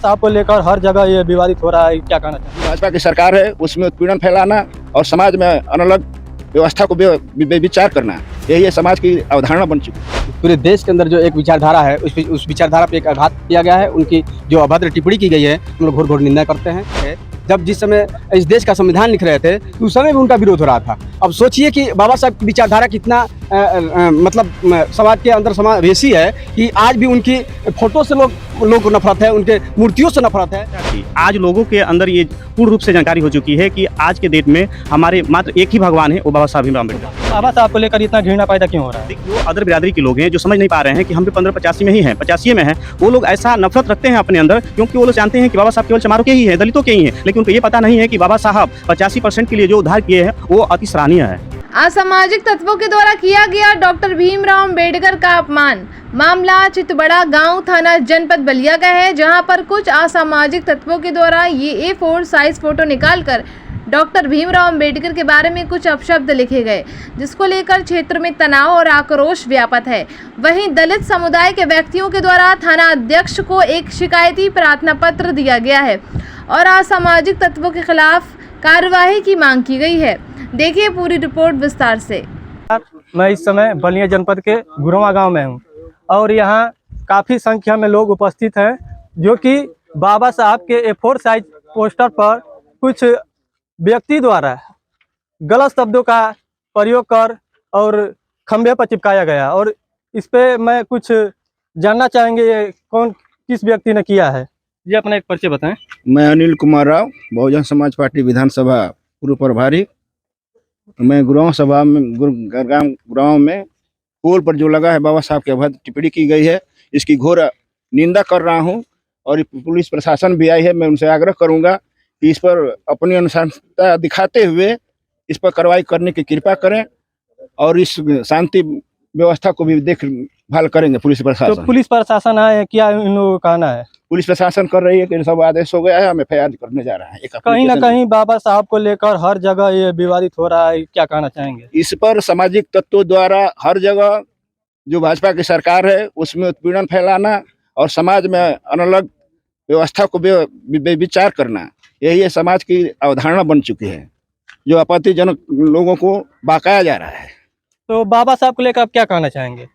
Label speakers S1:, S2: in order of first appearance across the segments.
S1: साहब को लेकर हर जगह ये विवादित हो रहा है, क्या कहना चाहिए?
S2: भाजपा की सरकार है, उसमें उत्पीड़न फैलाना और समाज में अलग व्यवस्था को विचार करना, यही समाज की अवधारणा बन चुकी है।
S3: पूरे देश के अंदर जो एक विचारधारा है उस विचारधारा पे एक आघात किया गया है। उनकी जो अभद्र टिप्पणी की गई है हम लोग घोर घोर निंदा करते हैं। जब जिस समय इस देश का संविधान लिख रहे थे तो उस समय भी उनका विरोध हो रहा था। अब सोचिए कि बाबा साहब की विचारधारा कितना मतलब समाज के अंदर समावेशी है कि आज भी उनकी फोटो से लोग को नफरत है, उनके मूर्तियों से नफरत है।
S4: आज लोगों के अंदर ये पूर्ण रूप से जानकारी हो चुकी है कि आज के डेट में हमारे मात्र एक ही भगवान है, वो बाबा साहब भीमराव अम्बेडकर।
S1: बाबा साहब को लेकर इतना घृणा पैदा क्यों हो रहा है?
S4: जो अदर बिरादरी के लोग हैं जो समझ नहीं पा रहे हैं कि हम भी 1585 में ही हैं, 85 में हैं, वो लोग ऐसा नफरत रखते हैं अपने अंदर, क्योंकि वो लोग जानते हैं कि बाबा साहब केवल चमारों के ही हैं, दलितों के ही हैं, लेकिन उनको ये पता नहीं है कि बाबा साहब 85% के लिए जो उद्धार किए हैं वो अति सराहनीय है।
S5: असामाजिक तत्वों के द्वारा किया गया डॉक्टर भीमराव अम्बेडकर का अपमान। मामला चितबड़ा गांव थाना जनपद बलिया का है, जहां पर कुछ असामाजिक तत्वों के द्वारा ये A4 साइज फोटो निकालकर डॉक्टर भीमराव अम्बेडकर के बारे में कुछ अपशब्द लिखे गए, जिसको लेकर क्षेत्र में तनाव और आक्रोश व्याप्त है। वहीं दलित समुदाय के व्यक्तियों के द्वारा थाना अध्यक्ष को एक शिकायती प्रार्थना पत्र दिया गया है और असामाजिक तत्वों के खिलाफ कार्यवाही की मांग की गई है। देखिए पूरी रिपोर्ट विस्तार से।
S1: मैं इस समय बलिया जनपद के गुरवा गांव में हूं और यहां काफ़ी संख्या में लोग उपस्थित हैं, जो कि बाबा साहब के A4 साइज पोस्टर पर कुछ व्यक्ति द्वारा गलत शब्दों का प्रयोग कर और खंभे पर चिपकाया गया। और इस पे मैं कुछ जानना चाहेंगे ये कौन किस व्यक्ति ने किया है। ये अपना एक परिचय बताएं।
S2: मैं अनिल कुमार राव, बहुजन समाज पार्टी विधानसभा पूर्व प्रभारी। मैं गुरुग्राम में पोल पर जो लगा है बाबा साहब के अभद्र टिप्पणी की गई है, इसकी घोर निंदा कर रहा हूं और पुलिस प्रशासन भी आई है। मैं उनसे आग्रह करूंगा कि इस पर अपनी अनुशासनता दिखाते हुए इस पर कार्रवाई करने की कृपा करें और इस शांति व्यवस्था को भी देखभाल करेंगे पुलिस प्रशासन।
S1: तो पुलिस प्रशासन आए, क्या इन लोगों का कहना है?
S2: पुलिस प्रशासन कर रही है कि सब आदेश हो गया है, हम FIR करने जा रहे हैं।
S1: कहीं ना कहीं बाबा साहब को लेकर हर जगह ये विवादित हो रहा है, क्या कहना चाहेंगे?
S2: इस पर सामाजिक तत्वों द्वारा हर जगह जो भाजपा की सरकार है उसमें उत्पीड़न फैलाना और समाज में अलग व्यवस्था को विचार करना, यही समाज की अवधारणा बन चुकी है, जो आपत्तिजनक लोगों को बकाया जा रहा है।
S1: तो बाबा साहब को लेकर आप क्या कहना चाहेंगे?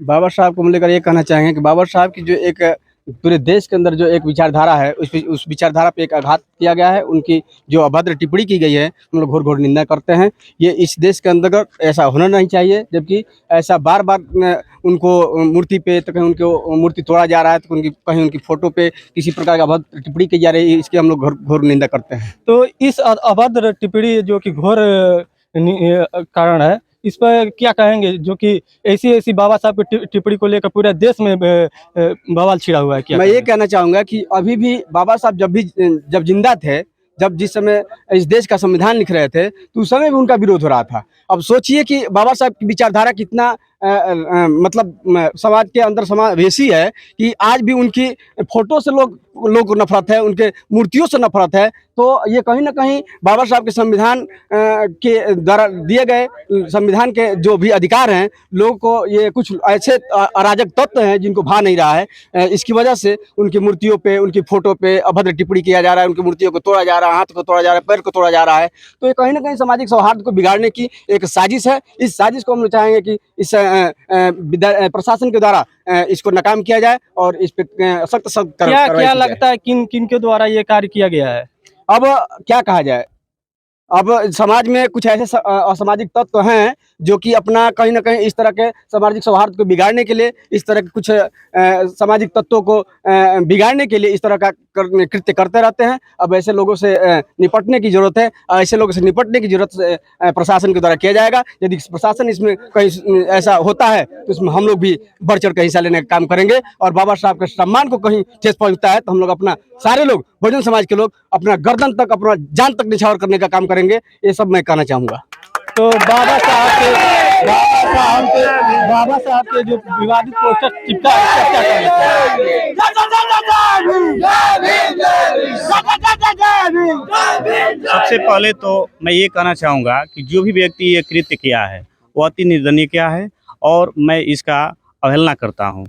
S3: बाबा साहब को लेकर ये कहना चाहेंगे कि बाबा साहब की जो एक पूरे देश के अंदर जो एक विचारधारा है उस विचारधारा पे एक आघात किया गया है। उनकी जो अभद्र टिप्पणी की गई है हम लोग घोर घोर निंदा करते हैं। ये इस देश के अंदर ऐसा होना नहीं चाहिए, जबकि ऐसा बार बार उनको मूर्ति पे तो कहीं उनको मूर्ति तोड़ा जा रहा है, तो कहीं उनकी फोटो पे किसी प्रकार का अभद्र टिप्पणी की जा रही है, इसकी हम लोग घोर निंदा करते हैं।
S1: तो इस अभद्र टिप्पणी जो कि घोर कारण है, इस पर क्या कहेंगे, जो कि ऐसी बाबा साहब की टिप्पणी को लेकर पूरे देश में बवाल छिड़ा हुआ है? क्या
S3: मैं ये कहना चाहूँगा कि अभी भी बाबा साहब जब जिंदा थे, जब जिस समय इस देश का संविधान लिख रहे थे तो उस समय भी उनका विरोध हो रहा था। अब सोचिए कि बाबा साहब की विचारधारा कितना मतलब समाज के अंदर समावेशी है कि आज भी उनकी फोटो से लोग को नफरत है, उनके मूर्तियों से नफरत है। तो ये कहीं ना कहीं बाबा साहब के संविधान के द्वारा दिए गए संविधान के जो भी अधिकार हैं, लोगों को ये कुछ ऐसे अराजक तत्व हैं जिनको भा नहीं रहा है। इसकी वजह से उनकी मूर्तियों पे, उनकी फोटो पे अभद्र टिप्पणी किया जा रहा है, उनकी मूर्तियों को तोड़ा जा रहा है, हाथ को तोड़ा जा रहा है, पैर को तोड़ा जा रहा है। तो ये कहीं ना कहीं सामाजिक सौहार्द को बिगाड़ने की एक साजिश है। इस साजिश को हम चाहेंगे कि इस प्रशासन के द्वारा इसको नाकाम किया जाए और इस पे सख्त
S1: क्या लगता है किन के द्वारा ये कार्य किया गया है?
S3: अब क्या कहा जाए, अब समाज में कुछ ऐसे असामाजिक तत्व हैं जो कि अपना कहीं ना कहीं इस तरह के सामाजिक सौहार्द को बिगाड़ने के लिए, इस तरह के कुछ सामाजिक तत्वों को बिगाड़ने के लिए इस तरह का कृत्य करते रहते हैं। अब ऐसे लोगों से निपटने की जरूरत है। ऐसे लोगों से निपटने की जरूरत प्रशासन के द्वारा किया जाएगा। यदि प्रशासन इसमें कहीं ऐसा होता है तो इसमें हम लोग भी बढ़ चढ़ कर हिस्सा लेने का काम करेंगे। और बाबा साहब के सम्मान को कहीं ठेस पहुँचता है तो हम लोग अपना सारे लोग बहुजन समाज के लोग अपना गर्दन तक, अपना जान तक निछावर करने का काम करेंगे। ये सब मैं कहना चाहूँगा।
S1: तो बाबा साहब के जो विवादित पोस्टर चिपका है, क्या कहना चाहिए?
S4: सबसे पहले तो मैं ये कहना चाहूँगा कि जो भी व्यक्ति ये कृत्य किया है वो अति निंदनीय किया है और मैं इसका अवहेलना करता हूँ।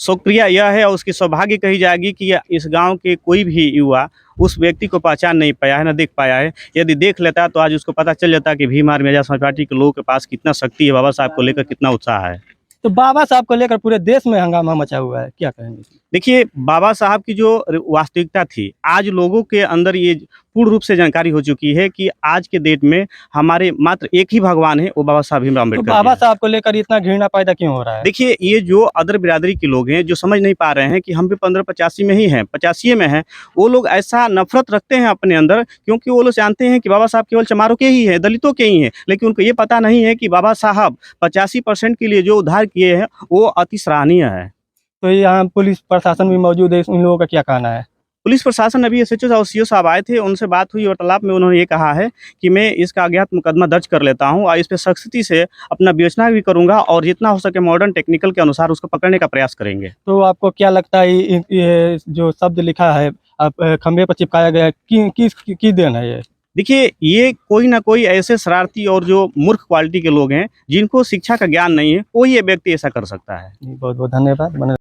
S4: शुक्रिया यह है और उसकी सौभाग्य कही जाएगी कि इस गांव के कोई भी युवा उस व्यक्ति को पहचान नहीं पाया है, न देख पाया है। यदि देख लेता तो आज उसको पता चल जाता कि भीम आर्मी आजाद समाज पार्टी के लोगों के पास कितना शक्ति है, बाबा साहब को लेकर कितना उत्साह है।
S1: तो बाबा साहब को लेकर पूरे देश में हंगामा मचा हुआ है, क्या कहेंगे?
S4: देखिए, बाबा साहब की जो वास्तविकता थी, आज लोगों के अंदर ये पूर्ण रूप से जानकारी हो चुकी है कि आज के डेट में हमारे मात्र एक ही भगवान है, वो बाबा साहब भीमराव
S1: तो
S4: अम्बेडकर
S1: बाबा
S4: जी हैं।
S1: साहब को लेकर इतना घृणा पैदा क्यों हो रहा है?
S4: देखिए, ये जो अदर बिरादरी के लोग हैं, जो समझ नहीं पा रहे हैं कि हम भी 1585 में ही हैं, 85 में हैं, वो लोग ऐसा नफरत रखते हैं अपने अंदर, क्योंकि वो लोग जानते हैं कि बाबा साहब केवल चमारों के ही हैं, दलितों के ही हैं, लेकिन उनको ये पता नहीं है कि बाबा साहब 85% के लिए जो उद्धार किए हैं, वो अति सराहनीय है।
S1: तो यहाँ पुलिस प्रशासन भी मौजूद है, इन लोगों का क्या कहना है?
S4: पुलिस प्रशासन अभी एसएचओ और सीओ साहब आए थे, उनसे बात हुई, वार्तालाप में उन्होंने ये कहा है कि मैं इसका अज्ञात मुकदमा दर्ज कर लेता हूं और इस पे सख्ती से अपना विवेचना भी करूंगा और जितना हो सके मॉडर्न टेक्निकल के अनुसार उसको पकड़ने का प्रयास करेंगे।
S1: तो आपको क्या लगता है ये जो शब्द लिखा है खंभे पर चिपकाया गया है, की देन है ये?
S4: देखिए, ये कोई ना कोई ऐसे शरारती और जो मूर्ख क्वालिटी के लोग हैं, जिनको शिक्षा का ज्ञान नहीं है, कोई ये व्यक्ति ऐसा कर सकता है।
S1: बहुत बहुत धन्यवाद।